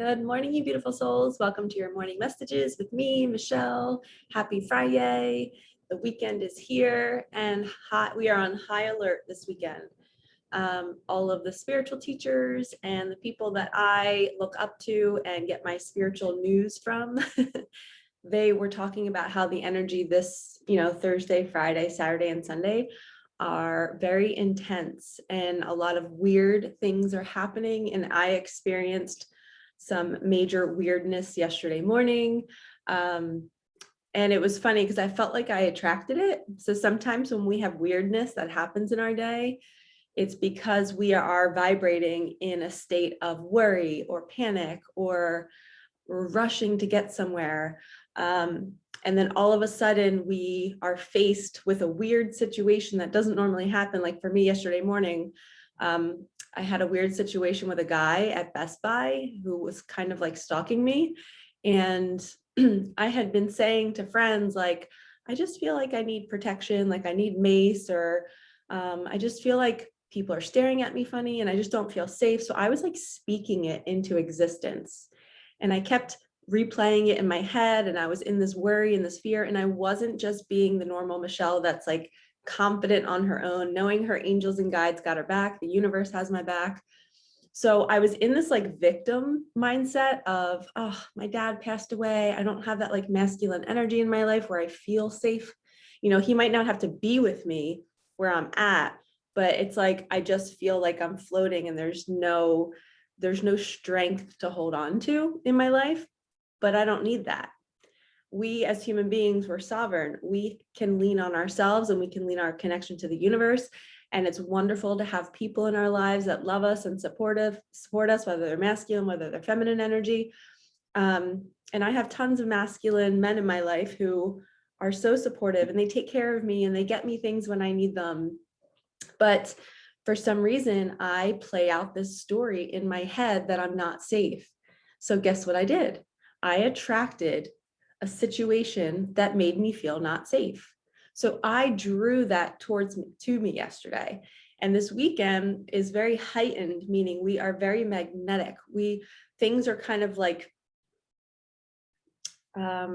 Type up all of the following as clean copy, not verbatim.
Good morning, you beautiful souls. Welcome to your morning messages with me, Michelle. Happy Friday. The weekend is here and we are on high alert this weekend. All of the spiritual teachers and the people that I look up to and get my spiritual news from, they were talking about how the energy this, Thursday, Friday, Saturday, and Sunday are very intense and a lot of weird things are happening. And I experienced some major weirdness yesterday morning. And it was funny because I felt like I attracted it. So sometimes when we have weirdness that happens in our day, it's because we are vibrating in a state of worry or panic or we're rushing to get somewhere. And then all of a sudden we are faced with a weird situation that doesn't normally happen. Like for me yesterday morning, I had a weird situation with a guy at Best Buy who was kind of like stalking me. And I had been saying to friends, like, I just feel like I need protection, like I need mace, or I just feel like people are staring at me funny and I just don't feel safe. So I was like speaking it into existence. And I kept replaying it in my head and I was in this worry and this fear. And I wasn't just being the normal Michelle that's like confident on her own, knowing her angels and guides got her back, the universe has my back. So I was in this like victim mindset of, oh, my dad passed away. I don't have that like masculine energy in my life where I feel safe. He might not have to be with me where I'm at, but it's like, I just feel like I'm floating and there's no strength to hold on to in my life, but I don't need that. We as human beings, we're sovereign. We can lean on ourselves and we can lean our connection to the universe. And it's wonderful to have people in our lives that love us and support us, whether they're masculine, whether they're feminine energy. And I have tons of masculine men in my life who are so supportive and they take care of me and they get me things when I need them. But for some reason, I play out this story in my head that I'm not safe. So guess what I did? I attracted a situation that made me feel not safe. So I drew that to me yesterday. And this weekend is very heightened, meaning we are very magnetic. Things are kind of like, I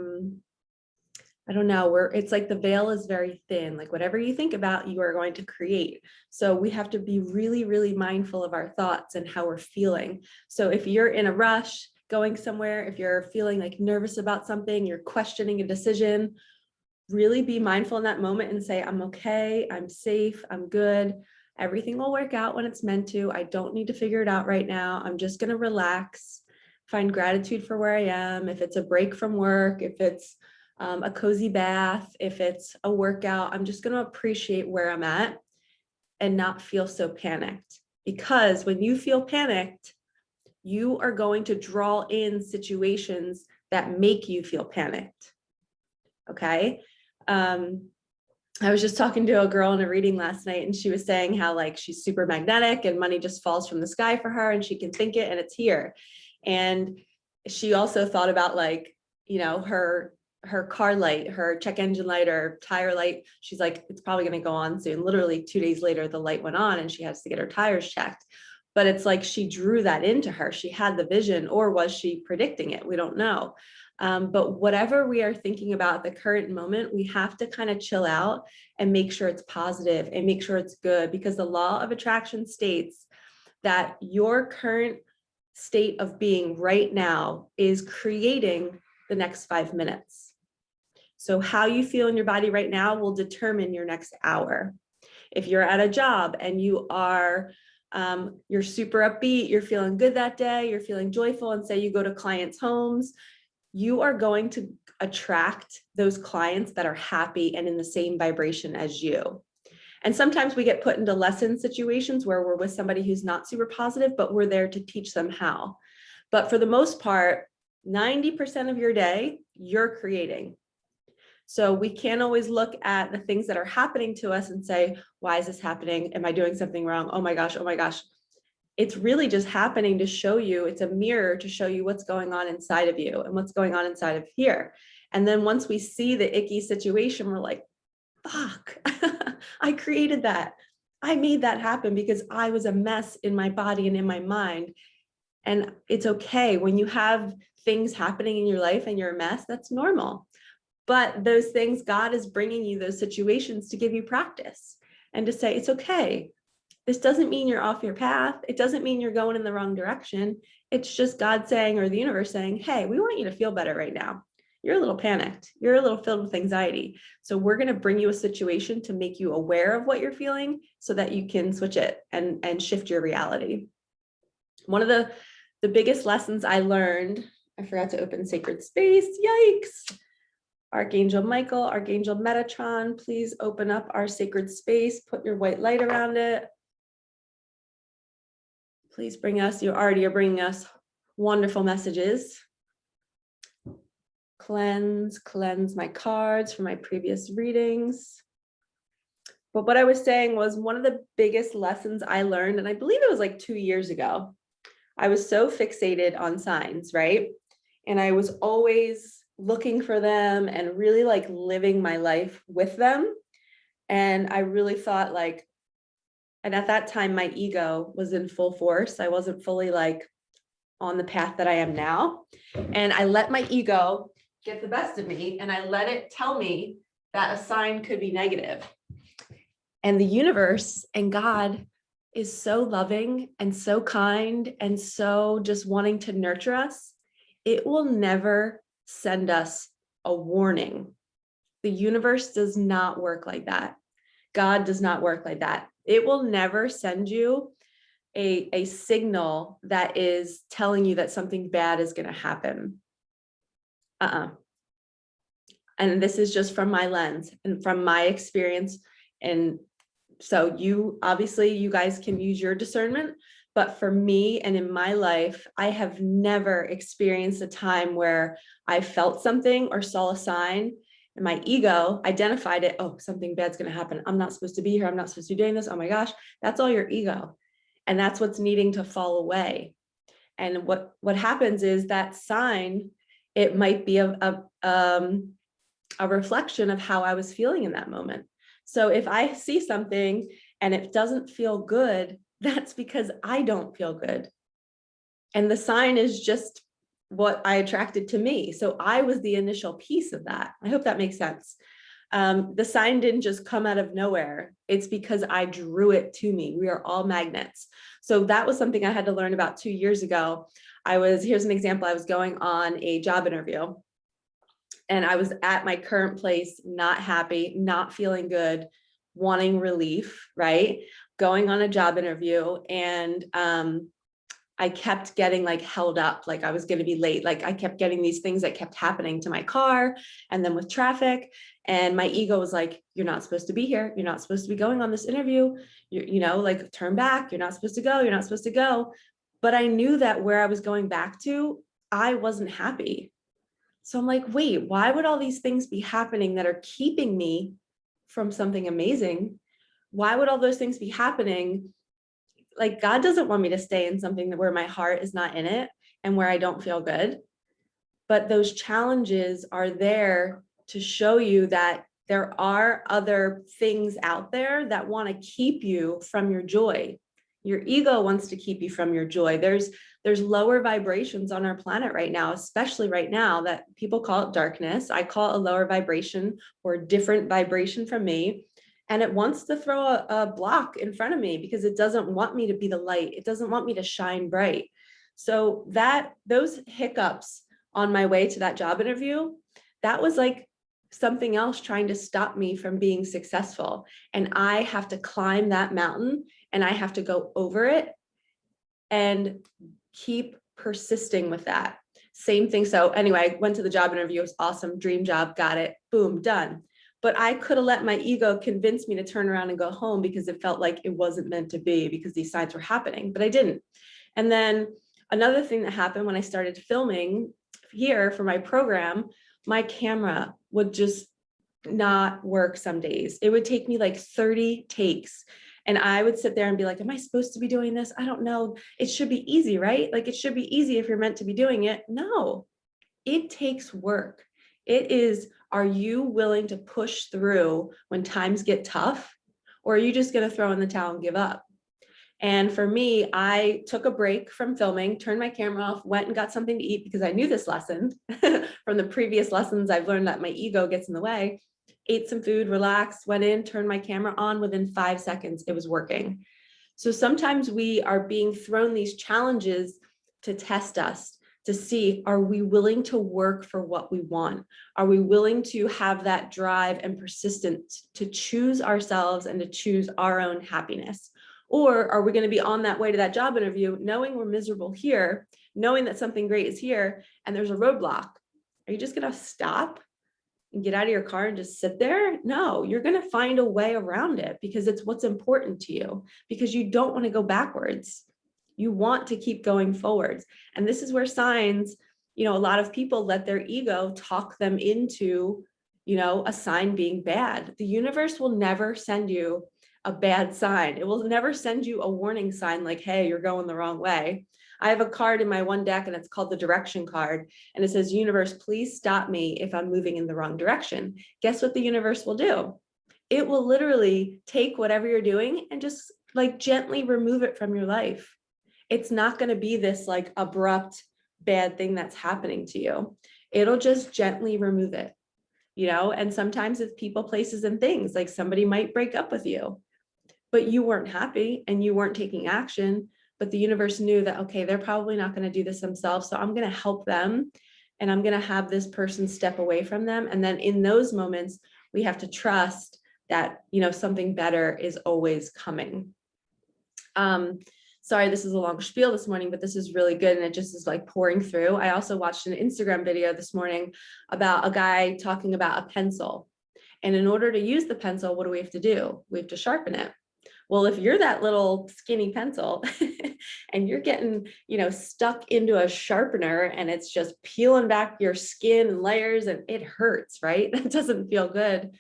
don't know, it's like the veil is very thin, like whatever you think about, you are going to create. So we have to be really, really mindful of our thoughts and how we're feeling. So if you're in a rush, going somewhere, if you're feeling like nervous about something, you're questioning a decision, really be mindful in that moment and say, I'm okay, I'm safe, I'm good. Everything will work out when it's meant to. I don't need to figure it out right now. I'm just going to relax, find gratitude for where I am. If it's a break from work, if it's a cozy bath, if it's a workout, I'm just going to appreciate where I'm at and not feel so panicked. Because when you feel panicked, you are going to draw in situations that make you feel panicked. Okay. I was just talking to a girl in a reading last night and she was saying how like she's super magnetic and money just falls from the sky for her and she can think it and it's here. And she also thought about like, her car light, her check engine light or tire light. She's like, it's probably going to go on soon. Literally 2 days later, the light went on and she has to get her tires checked. But it's like she drew that into her. She had the vision, or was she predicting it? We don't know. But whatever we are thinking about at the current moment, we have to kind of chill out and make sure it's positive and make sure it's good, because the law of attraction states that your current state of being right now is creating the next 5 minutes. So how you feel in your body right now will determine your next hour. If you're at a job and you are you're super upbeat, you're feeling good that day, you're feeling joyful, and say you go to clients' homes, you are going to attract those clients that are happy and in the same vibration as you. And sometimes we get put into lesson situations where we're with somebody who's not super positive, but we're there to teach them how. But for the most part, 90% of your day, you're creating. So we can't always look at the things that are happening to us and say, why is this happening? Am I doing something wrong? Oh my gosh, oh my gosh. It's really just happening to show you, it's a mirror to show you what's going on inside of you and what's going on inside of here. And then once we see the icky situation, we're like, fuck, I created that. I made that happen because I was a mess in my body and in my mind. And it's okay when you have things happening in your life and you're a mess, that's normal. But those things, God is bringing you those situations to give you practice and to say, it's okay. This doesn't mean you're off your path. It doesn't mean you're going in the wrong direction. It's just God saying, or the universe saying, hey, we want you to feel better right now. You're a little panicked. You're a little filled with anxiety. So we're going to bring you a situation to make you aware of what you're feeling so that you can switch it and shift your reality. One of the biggest lessons I learned, I forgot to open sacred space. Yikes. Archangel Michael, Archangel Metatron, please open up our sacred space. Put your white light around it. Please bring us, you already are bringing us wonderful messages. Cleanse my cards from my previous readings. But what I was saying was one of the biggest lessons I learned, and I believe it was like 2 years ago, I was so fixated on signs, right? And I was always looking for them and really like living my life with them. And I really thought like, and at that time, my ego was in full force. I wasn't fully like on the path that I am now. And I let my ego get the best of me and I let it tell me that a sign could be negative. And the universe and God is so loving and so kind and so just wanting to nurture us. It will never send us a warning. The universe does not work like that. God does not work like that. It will never send you a signal that is telling you that something bad is going to happen. And this is just from my lens and from my experience. And so you guys can use your discernment, but for me and in my life, I have never experienced a time where I felt something or saw a sign and my ego identified it. Oh, something bad's going to happen. I'm not supposed to be here. I'm not supposed to be doing this. Oh my gosh, that's all your ego. And that's what's needing to fall away. And what happens is that sign, it might be a reflection of how I was feeling in that moment. So if I see something and it doesn't feel good, that's because I don't feel good. And the sign is just what I attracted to me. So I was the initial piece of that. I hope that makes sense. The sign didn't just come out of nowhere. It's because I drew it to me. We are all magnets. So that was something I had to learn about 2 years ago. Here's an example. I was going on a job interview and I was at my current place, not happy, not feeling good, wanting relief, right? Going on a job interview. And I kept getting like held up, like I was going to be late. Like I kept getting these things that kept happening to my car and then with traffic. And my ego was like, you're not supposed to be here. You're not supposed to be going on this interview. Like turn back. You're not supposed to go. You're not supposed to go. But I knew that where I was going back to, I wasn't happy. So I'm like, wait, why would all these things be happening that are keeping me from something amazing? Why would all those things be happening? Like God doesn't want me to stay in something where my heart is not in it and where I don't feel good. But those challenges are there to show you that there are other things out there that want to keep you from your joy. Your ego wants to keep you from your joy. There's lower vibrations on our planet right now, especially right now, that people call it darkness. I call it a lower vibration or a different vibration from me. And it wants to throw a block in front of me because it doesn't want me to be the light. It doesn't want me to shine bright. So those hiccups on my way to that job interview, that was like something else trying to stop me from being successful. And I have to climb that mountain and I have to go over it and keep persisting with that. Same thing. So anyway, I went to the job interview. It was awesome. Dream job. Got it. Boom, done. But I could have let my ego convince me to turn around and go home because it felt like it wasn't meant to be because these signs were happening, but I didn't. And then another thing that happened when I started filming here for my program, my camera would just not work some days. It would take me like 30 takes. And I would sit there and be like, am I supposed to be doing this? I don't know. It should be easy, right? Like it should be easy if you're meant to be doing it. No, it takes work. It is, are you willing to push through when times get tough? Or are you just going to throw in the towel and give up? And for me, I took a break from filming, turned my camera off, went and got something to eat because I knew this lesson from the previous lessons. I've learned that my ego gets in the way. Ate some food, relaxed, went in, turned my camera on. Within 5 seconds, it was working. So sometimes we are being thrown these challenges to test us, to see, are we willing to work for what we want? Are we willing to have that drive and persistence to choose ourselves and to choose our own happiness? Or are we going to be on that way to that job interview, knowing we're miserable here, knowing that something great is here, and there's a roadblock? Are you just going to stop and get out of your car and just sit there? No, you're going to find a way around it because it's what's important to you, because you don't want to go backwards. You want to keep going forwards. And this is where signs, a lot of people let their ego talk them into, a sign being bad. The universe will never send you a bad sign. It will never send you a warning sign like, hey, you're going the wrong way. I have a card in my one deck and it's called the direction card. And it says, universe, please stop me if I'm moving in the wrong direction. Guess what the universe will do? It will literally take whatever you're doing and just like gently remove it from your life. It's not going to be this like abrupt bad thing that's happening to you. It'll just gently remove it, and sometimes it's people, places, and things. Like somebody might break up with you, but you weren't happy and you weren't taking action, but the universe knew that, okay, they're probably not going to do this themselves. So I'm going to help them and I'm going to have this person step away from them. And then in those moments, we have to trust that, something better is always coming. Sorry, this is a long spiel this morning, but this is really good. And it just is like pouring through. I also watched an Instagram video this morning about a guy talking about a pencil. And in order to use the pencil, what do we have to do? We have to sharpen it. Well, if you're that little skinny pencil and you're getting, stuck into a sharpener and it's just peeling back your skin and layers and it hurts, right? That doesn't feel good.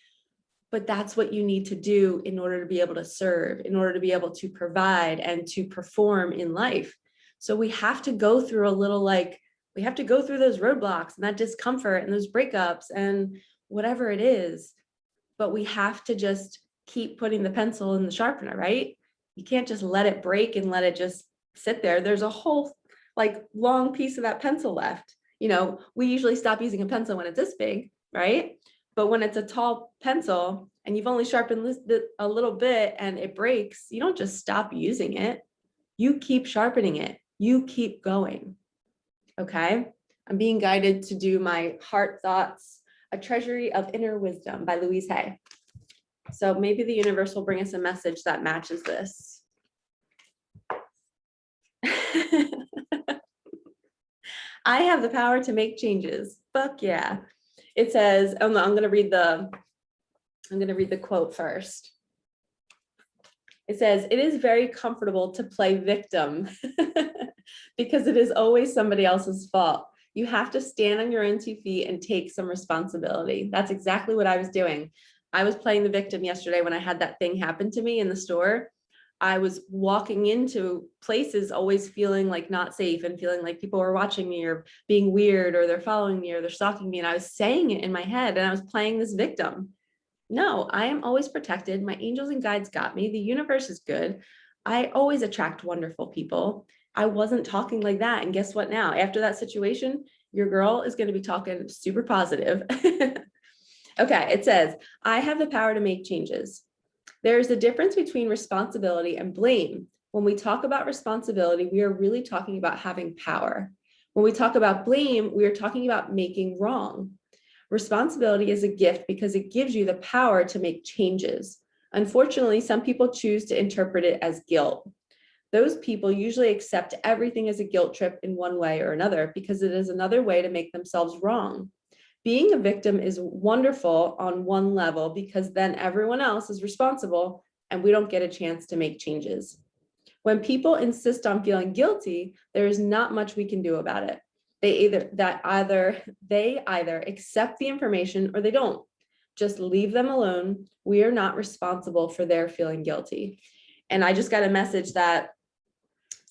But that's what you need to do in order to be able to serve, in order to be able to provide and to perform in life. So we have to go through we have to go through those roadblocks and that discomfort and those breakups and whatever it is. But we have to just keep putting the pencil in the sharpener, right? You can't just let it break and let it just sit there. There's a whole long piece of that pencil left. We usually stop using a pencil when it's this big, right? But when it's a tall pencil and you've only sharpened a little bit and it breaks, you don't just stop using it. You keep sharpening it. You keep going. Okay? I'm being guided to do my heart thoughts, A Treasury of Inner Wisdom by Louise Hay. So maybe the universe will bring us a message that matches this. I have the power to make changes. Fuck yeah. It says, I'm going to read the quote first. It says, it is very comfortable to play victim because it is always somebody else's fault. You have to stand on your own 2 feet and take some responsibility. That's exactly what I was doing. I was playing the victim yesterday when I had that thing happen to me in the store. I was walking into places always feeling like not safe and feeling like people were watching me or being weird or they're following me or they're stalking me. And I was saying it in my head and I was playing this victim. No, I am always protected. My angels and guides got me. The universe is good. I always attract wonderful people. I wasn't talking like that. And guess what now? After that situation, your girl is going to be talking super positive. Okay, it says, I have the power to make changes. There's a difference between responsibility and blame. When we talk about responsibility, we are really talking about having power. When we talk about blame, we are talking about making wrong. Responsibility is a gift because it gives you the power to make changes. Unfortunately, some people choose to interpret it as guilt. Those people usually accept everything as a guilt trip in one way or another because it is another way to make themselves wrong. Being a victim is wonderful on one level because then everyone else is responsible and we don't get a chance to make changes. When people insist on feeling guilty, there is not much we can do about it. They either accept the information or they don't. Just leave them alone. We are not responsible for their feeling guilty. And I just got a message that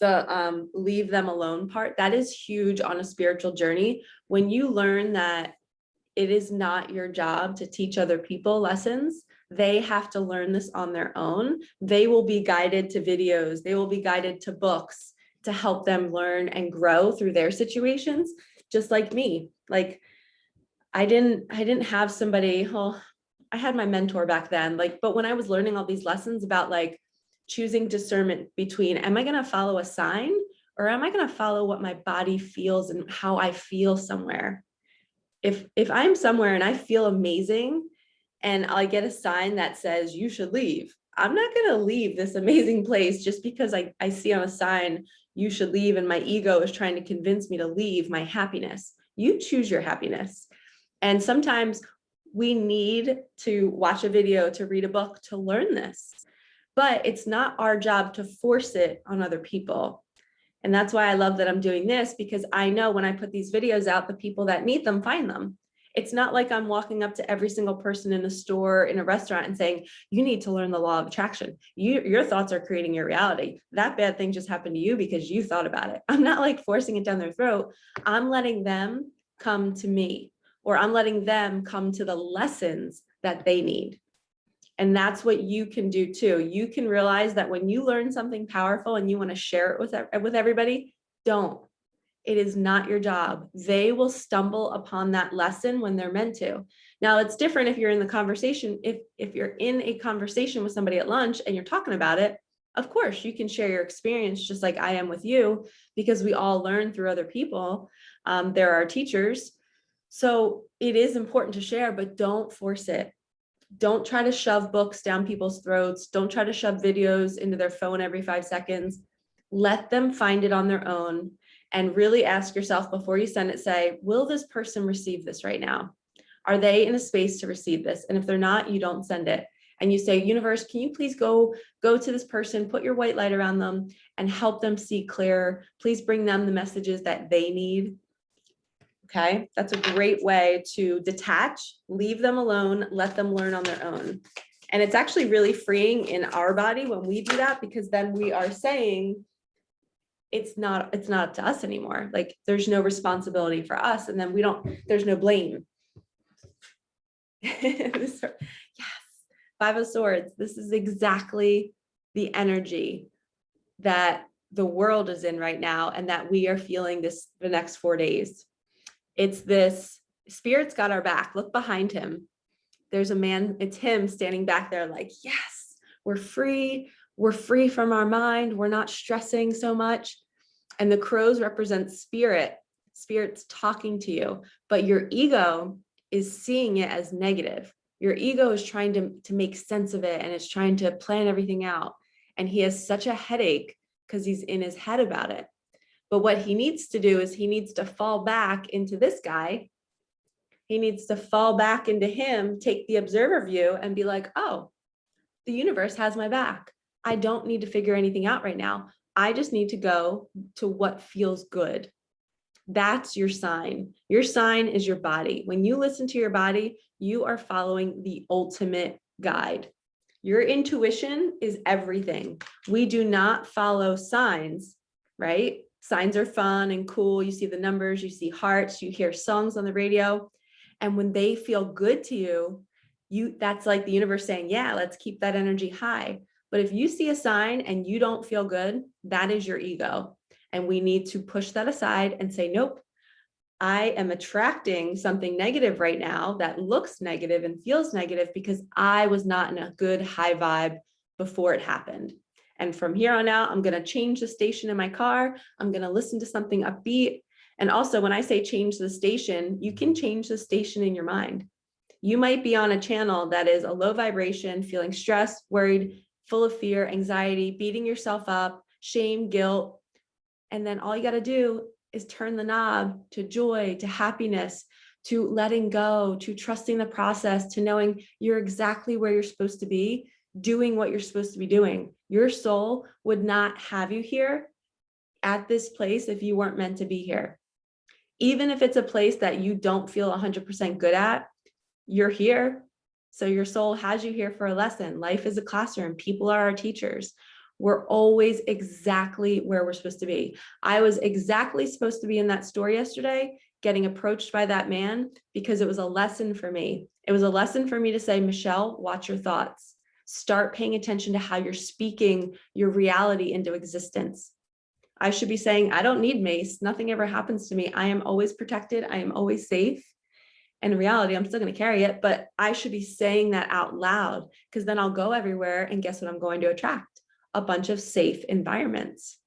the leave them alone part, that is huge on a spiritual journey. When you learn that it is not your job to teach other people lessons. They have to learn this on their own. They will be guided to videos. They will be guided to books to help them learn and grow through their situations, just like me. Like I didn't have somebody, well, I had my mentor back then, like, but when I was learning all these lessons about like choosing discernment between, am I going to follow a sign or am I going to follow what my body feels and how I feel somewhere? If I'm somewhere and I feel amazing and I get a sign that says you should leave, I'm not going to leave this amazing place just because I see on a sign you should leave and my ego is trying to convince me to leave my happiness. You choose your happiness. And sometimes we need to watch a video, to read a book, to learn this, but it's not our job to force it on other people. And that's why I love that I'm doing this, because I know when I put these videos out, the people that need them find them. It's not like I'm walking up to every single person in a store, in a restaurant and saying, you need to learn the law of attraction. Your thoughts are creating your reality. That bad thing just happened to you because you thought about it. I'm not like forcing it down their throat. I'm letting them come to me, or I'm letting them come to the lessons that they need. And that's what you can do too. You can realize that when you learn something powerful and you want to share it with everybody, don't. It is not your job. They will stumble upon that lesson when they're meant to. Now, it's different if you're in the conversation. If you're in a conversation with somebody at lunch and you're talking about it, of course, you can share your experience just like I am with you, because we all learn through other people. There are teachers. So it is important to share, but don't force it. Don't try to shove books down people's throats. Don't try to shove videos into their phone every 5 seconds. Let them find it on their own, and really ask yourself before you send it, say, will this person receive this right now? Are they in a space to receive this? And if they're not, you don't send it. And you say, universe, can you please go to this person, put your white light around them and help them see clearer. Please bring them the messages that they need. Okay, that's a great way to detach, leave them alone, let them learn on their own. And it's actually really freeing in our body when we do that, because then we are saying it's not up to us anymore. Like there's no responsibility for us, and then there's no blame. Yes, 5 of Swords. This is exactly the energy that the world is in right now, and that we are feeling the next 4 days. It's this, Spirit's got our back. Look behind him. There's a man, it's him standing back there like, yes, we're free. We're free from our mind. We're not stressing so much. And the crows represent spirit. Spirit's talking to you, but your ego is seeing it as negative. Your ego is trying to make sense of it, and it's trying to plan everything out. And he has such a headache because he's in his head about it. But what he needs to do is he needs to fall back into this guy. He needs to fall back into him, take the observer view and be like, oh, the universe has my back. I don't need to figure anything out right now. I just need to go to what feels good. That's your sign. Your sign is your body. When you listen to your body, you are following the ultimate guide. Your intuition is everything. We do not follow signs, right? Signs are fun and cool. You see the numbers, you see hearts, you hear songs on the radio. And when they feel good to you, that's like the universe saying, yeah, let's keep that energy high. But if you see a sign and you don't feel good, that is your ego. And we need to push that aside and say, nope, I am attracting something negative right now that looks negative and feels negative because I was not in a good high vibe before it happened. And from here on out, I'm going to change the station in my car. I'm going to listen to something upbeat. And also, when I say change the station, you can change the station in your mind. You might be on a channel that is a low vibration, feeling stressed, worried, full of fear, anxiety, beating yourself up, shame, guilt. And then all you got to do is turn the knob to joy, to happiness, to letting go, to trusting the process, to knowing you're exactly where you're supposed to be, doing what you're supposed to be doing. Your soul would not have you here at this place if you weren't meant to be here. Even if it's a place that you don't feel 100% good at, you're here. So your soul has you here for a lesson. Life is a classroom. People are our teachers. We're always exactly where we're supposed to be. I was exactly supposed to be in that store yesterday. getting approached by that man because it was a lesson for me. It was a lesson for me to say, Michelle, watch your thoughts. Start paying attention to how you're speaking your reality into existence. I should be saying, I don't need mace. Nothing ever happens to me. I am always protected. I am always safe. And in reality, I'm still going to carry it, but I should be saying that out loud, because then I'll go everywhere. And guess what I'm going to attract? A bunch of safe environments.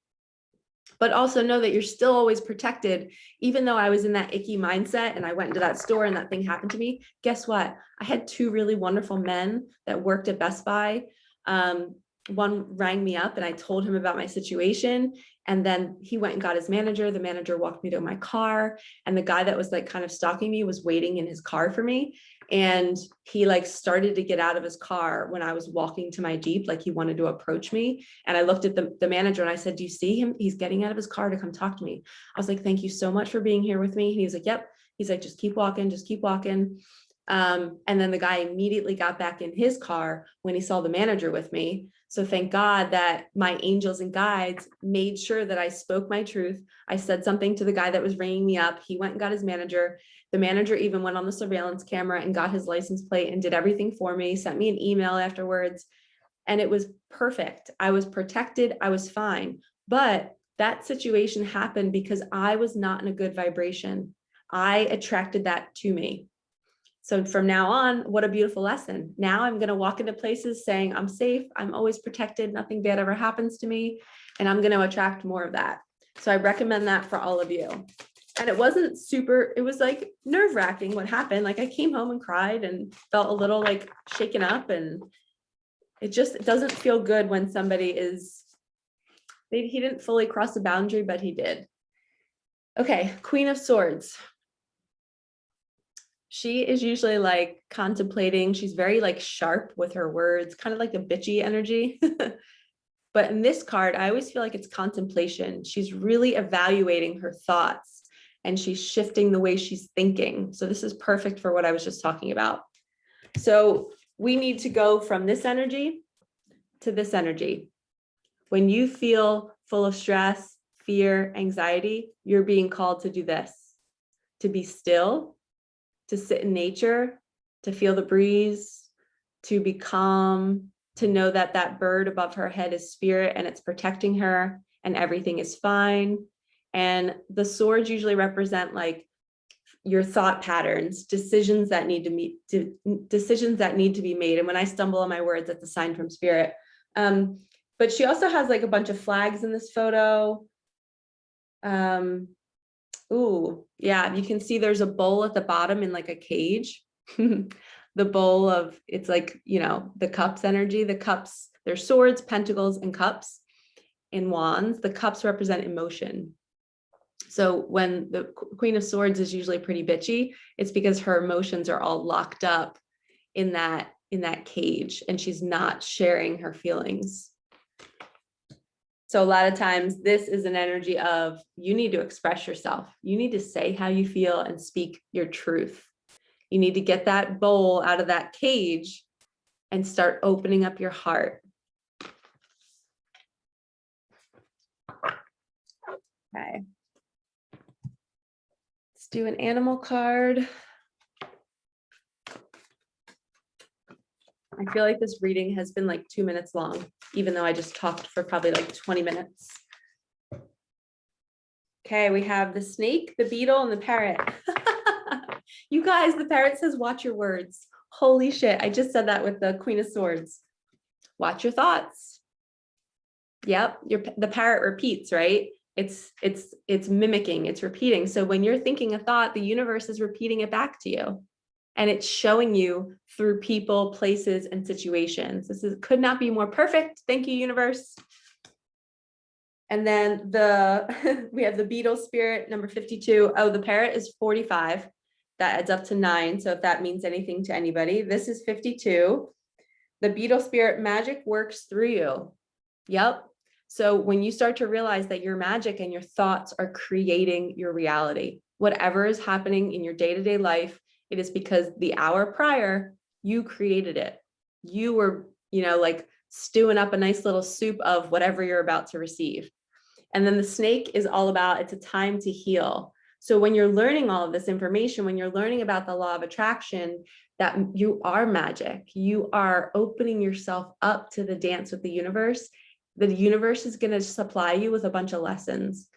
But also know that you're still always protected. Even though I was in that icky mindset and I went into that store and that thing happened to me, guess what? I had two really wonderful men that worked at Best Buy. One rang me up and I told him about my situation. And then he went and got his manager. The manager walked me to my car. And the guy that was like kind of stalking me was waiting in his car for me. And he like started to get out of his car when I was walking to my Jeep, like he wanted to approach me. And I looked at the manager and I said, do you see him? He's getting out of his car to come talk to me. I was like, thank you so much for being here with me. And he was like, yep. He's like, just keep walking, just keep walking. And then the guy immediately got back in his car when he saw the manager with me. So thank God that my angels and guides made sure that I spoke my truth. I said something to the guy that was ringing me up. He went and got his manager. The manager even went on the surveillance camera and got his license plate and did everything for me, sent me an email afterwards. And it was perfect. I was protected. I was fine. But that situation happened because I was not in a good vibration. I attracted that to me. So from now on, what a beautiful lesson. Now I'm going to walk into places saying I'm safe. I'm always protected. Nothing bad ever happens to me. And I'm going to attract more of that. So I recommend that for all of you. And it wasn't super, it was like nerve wracking what happened. Like I came home and cried and felt a little like shaken up, and it doesn't feel good when somebody is, he didn't fully cross the boundary, but he did. Okay. Queen of Swords. She is usually like contemplating. She's very like sharp with her words, kind of like a bitchy energy. But in this card, I always feel like it's contemplation. She's really evaluating her thoughts and she's shifting the way she's thinking. So this is perfect for what I was just talking about. So we need to go from this energy to this energy. When you feel full of stress, fear, anxiety, you're being called to do this, to be still, to sit in nature, to feel the breeze, to be calm, to know that that bird above her head is spirit and it's protecting her and everything is fine. And the swords usually represent like your thought patterns, decisions that need to be made. And when I stumble on my words, that's a sign from spirit. But she also has like a bunch of flags in this photo. Ooh, yeah, you can see there's a bowl at the bottom in like a cage. The bowl of, it's like, you know, the cups energy, the cups, there's swords, pentacles, and cups in wands. The cups represent emotion. So when the Queen of Swords is usually pretty bitchy, it's because her emotions are all locked up in that cage and she's not sharing her feelings. So a lot of times this is an energy of you need to express yourself. You need to say how you feel and speak your truth. You need to get that bowl out of that cage and start opening up your heart. Okay. Let's do an animal card. I feel like this reading has been like 2 minutes long, even though I just talked for probably like 20 minutes. Okay, we have the snake, the beetle, and the parrot. You guys, the parrot says, watch your words. Holy shit, I just said that with the Queen of Swords. Watch your thoughts. Yep, the parrot repeats, right? It's mimicking, it's repeating. So when you're thinking a thought, the universe is repeating it back to you. And it's showing you through people, places, and situations. Could not be more perfect. Thank you, universe. And then we have the beetle spirit, number 52. Oh, the parrot is 45. That adds up to 9. So if that means anything to anybody, this is 52. The beetle spirit, magic works through you. Yep. So when you start to realize that your magic and your thoughts are creating your reality, whatever is happening in your day-to-day life, it is because the hour prior, you created it. You were, like stewing up a nice little soup of whatever you're about to receive. And then the snake is all about, it's a time to heal. So when you're learning all of this information, when you're learning about the law of attraction, that you are magic, you are opening yourself up to the dance with the universe is going to supply you with a bunch of lessons.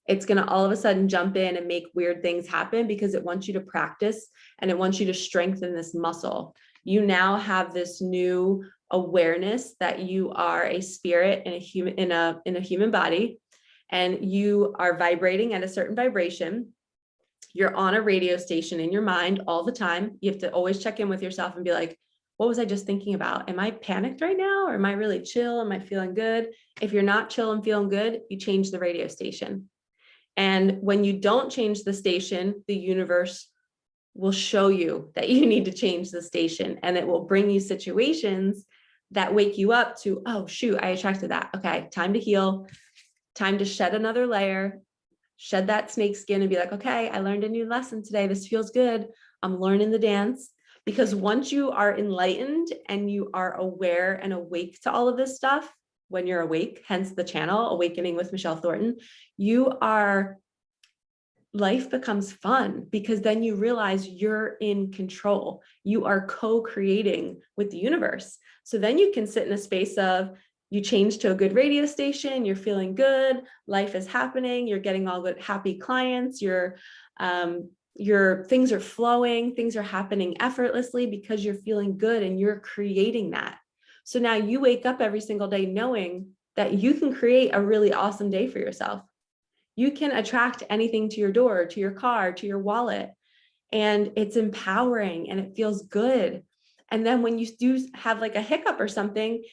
It's going to all of a sudden jump in and make weird things happen because it wants you to practice and it wants you to strengthen this muscle. You now have this new awareness that you are a spirit in a human body, and you are vibrating at a certain vibration. You're on a radio station in your mind all the time. You have to always check in with yourself and be like, what was I just thinking about? Am I panicked right now? Or am I really chill? Am I feeling good? If you're not chill and feeling good, you change the radio station. And when you don't change the station, the universe will show you that you need to change the station, and it will bring you situations that wake you up to, oh, shoot, I attracted that. Okay, time to heal, time to shed another layer, shed that snake skin and be like, okay, I learned a new lesson today. This feels good. I'm learning the dance. Because once you are enlightened and you are aware and awake to all of this stuff, when you're awake, hence the channel, Awakening with Michelle Thornton, life becomes fun, because then you realize you're in control. You are co-creating with the universe. So then you can sit in a space of, you change to a good radio station, you're feeling good, life is happening, you're getting all good, happy clients, your things are flowing, things are happening effortlessly because you're feeling good and you're creating that. So now you wake up every single day knowing that you can create a really awesome day for yourself. You can attract anything to your door, to your car, to your wallet, and it's empowering and it feels good. And then when you do have like a hiccup or something,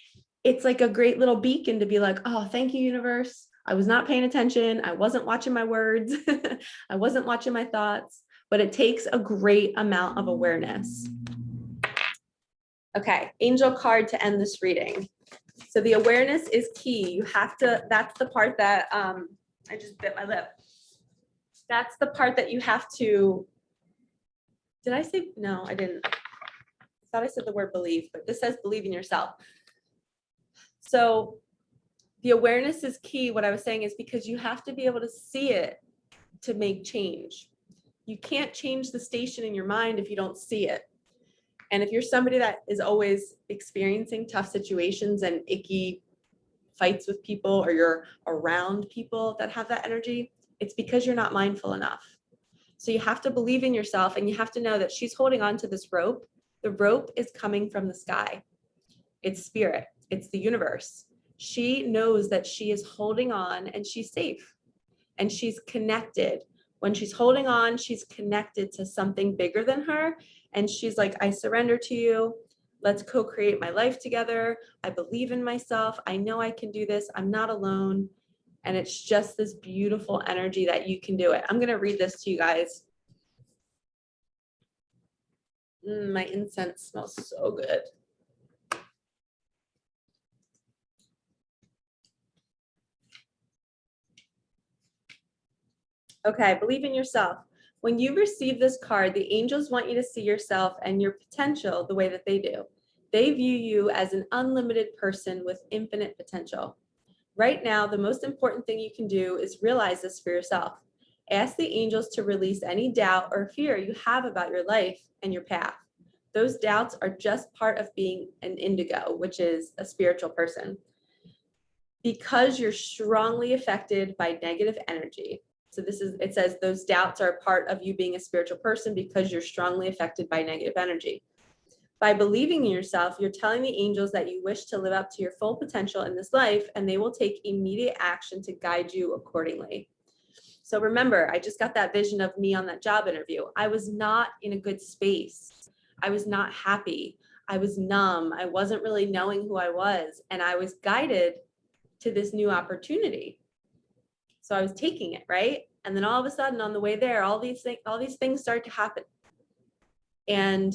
it's like a great little beacon to be like, oh, thank you, universe. I was not paying attention. I wasn't watching my words. I wasn't watching my thoughts, but it takes a great amount of awareness. Okay, angel card to end this reading. So the awareness is key. You have to, that's the part that, I just bit my lip. That's the part that you have to, did I say, no, I didn't. I thought I said the word believe, but this says believe in yourself. So the awareness is key. What I was saying is because you have to be able to see it to make change. You can't change the station in your mind if you don't see it. And if you're somebody that is always experiencing tough situations and icky fights with people, or you're around people that have that energy, it's because you're not mindful enough. So you have to believe in yourself, and you have to know that she's holding on to this rope. The rope is coming from the sky. It's spirit. It's the universe. She knows that she is holding on and she's safe and she's connected. When she's holding on, she's connected to something bigger than her. And she's like, I surrender to you. Let's co-create my life together. I believe in myself. I know I can do this. I'm not alone. And it's just this beautiful energy that you can do it. I'm going to read this to you guys. My incense smells so good. Okay, believe in yourself. When you receive this card, the angels want you to see yourself and your potential the way that they do. They view you as an unlimited person with infinite potential. Right now, the most important thing you can do is realize this for yourself. Ask the angels to release any doubt or fear you have about your life and your path. Those doubts are just part of being an indigo, which is a spiritual person. Because you're strongly affected by negative energy. So it says those doubts are a part of you being a spiritual person because you're strongly affected by negative energy. By believing in yourself, you're telling the angels that you wish to live up to your full potential in this life, and they will take immediate action to guide you accordingly. So remember, I just got that vision of me on that job interview. I was not in a good space. I was not happy. I was numb. I wasn't really knowing who I was, and I was guided to this new opportunity. So I was taking it, right? And then all of a sudden on the way there, all these things started to happen. And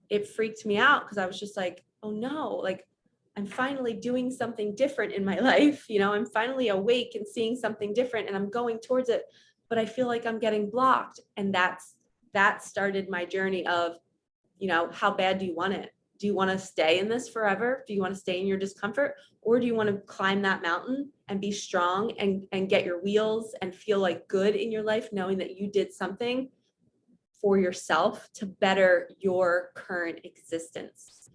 it freaked me out because I was just like, oh no, like I'm finally doing something different in my life. You know, I'm finally awake and seeing something different and I'm going towards it, but I feel like I'm getting blocked. And that started my journey of, you know, how bad do you want it? Do you want to stay in this forever? Do you want to stay in your discomfort? Or do you want to climb that mountain and be strong and get your wheels and feel like good in your life, knowing that you did something for yourself to better your current existence?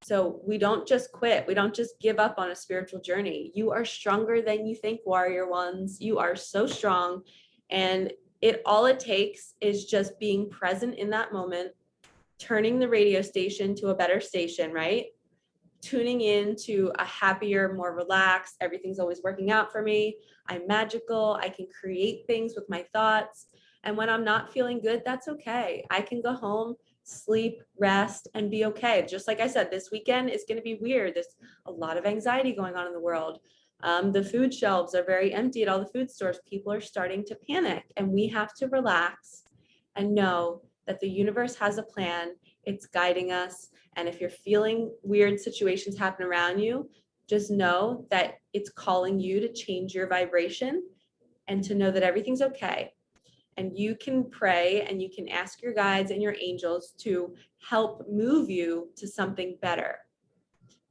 So we don't just quit. We don't just give up on a spiritual journey. You are stronger than you think, warrior ones. You are so strong. And all it takes is just being present in that moment, turning the radio station to a better station, right? Tuning in to a happier, more relaxed, everything's always working out for me. I'm magical. I can create things with my thoughts. And when I'm not feeling good, that's okay. I can go home, sleep, rest, and be okay. Just like I said, this weekend is going to be weird. There's a lot of anxiety going on in the world. The food shelves are very empty at all the food stores. People are starting to panic, and we have to relax and know that the universe has a plan. It's guiding us. And if you're feeling weird situations happen around you, just know that it's calling you to change your vibration and to know that everything's okay. And you can pray and you can ask your guides and your angels to help move you to something better.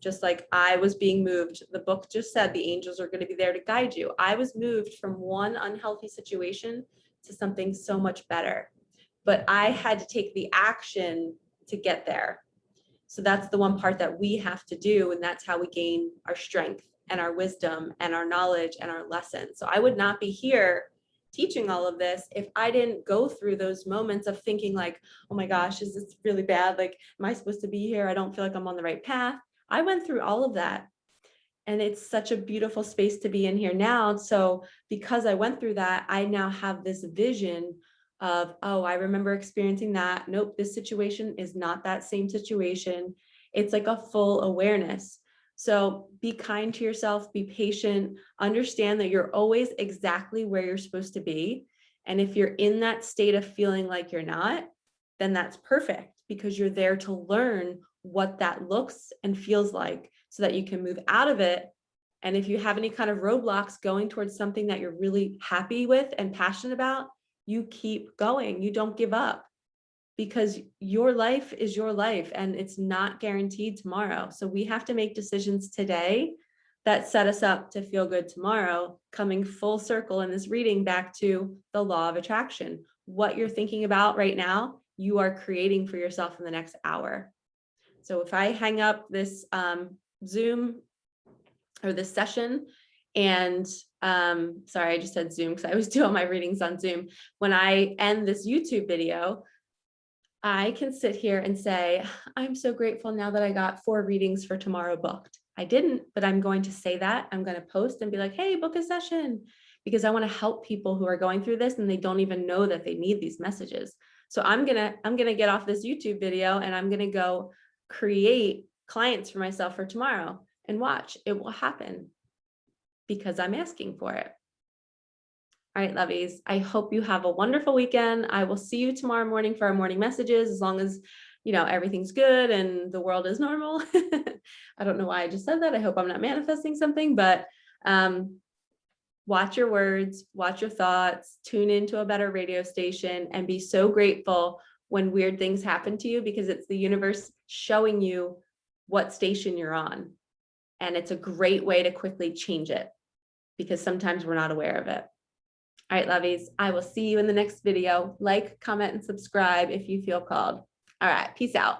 Just like I was being moved, the book just said the angels are going to be there to guide you. I was moved from one unhealthy situation to something so much better. But I had to take the action to get there. So that's the one part that we have to do. And that's how we gain our strength and our wisdom and our knowledge and our lessons. So I would not be here teaching all of this if I didn't go through those moments of thinking like, oh my gosh, is this really bad? Like, am I supposed to be here? I don't feel like I'm on the right path. I went through all of that. And it's such a beautiful space to be in here now. So because I went through that, I now have this vision of, oh, I remember experiencing that. Nope, this situation is not that same situation. It's like a full awareness. So be kind to yourself, be patient, understand that you're always exactly where you're supposed to be. And if you're in that state of feeling like you're not, then that's perfect, because you're there to learn what that looks and feels like so that you can move out of it. And if you have any kind of roadblocks going towards something that you're really happy with and passionate about, you keep going. You don't give up, because your life is your life and it's not guaranteed tomorrow. So we have to make decisions today that set us up to feel good tomorrow, coming full circle in this reading back to the law of attraction. What you're thinking about right now, you are creating for yourself in the next hour. So if I hang up this Zoom or this session, and sorry, I just said Zoom because I always do all my readings on Zoom. When I end this YouTube video, I can sit here and say, I'm so grateful now that I got 4 readings for tomorrow booked. I didn't, but I'm going to say that. I'm going to post and be like, hey, book a session, because I want to help people who are going through this and they don't even know that they need these messages. So I'm going to get off this YouTube video and I'm going to go create clients for myself for tomorrow, and watch, it will happen because I'm asking for it. All right, lovies, I hope you have a wonderful weekend. I will see you tomorrow morning for our morning messages, as long as, you know, everything's good and the world is normal. I don't know why I just said that. I hope I'm not manifesting something, but watch your words, watch your thoughts, tune into a better radio station, and be so grateful when weird things happen to you, because it's the universe showing you what station you're on. And it's a great way to quickly change it, because sometimes we're not aware of it. All right, lovies, I will see you in the next video. Like, comment, and subscribe if you feel called. All right, peace out.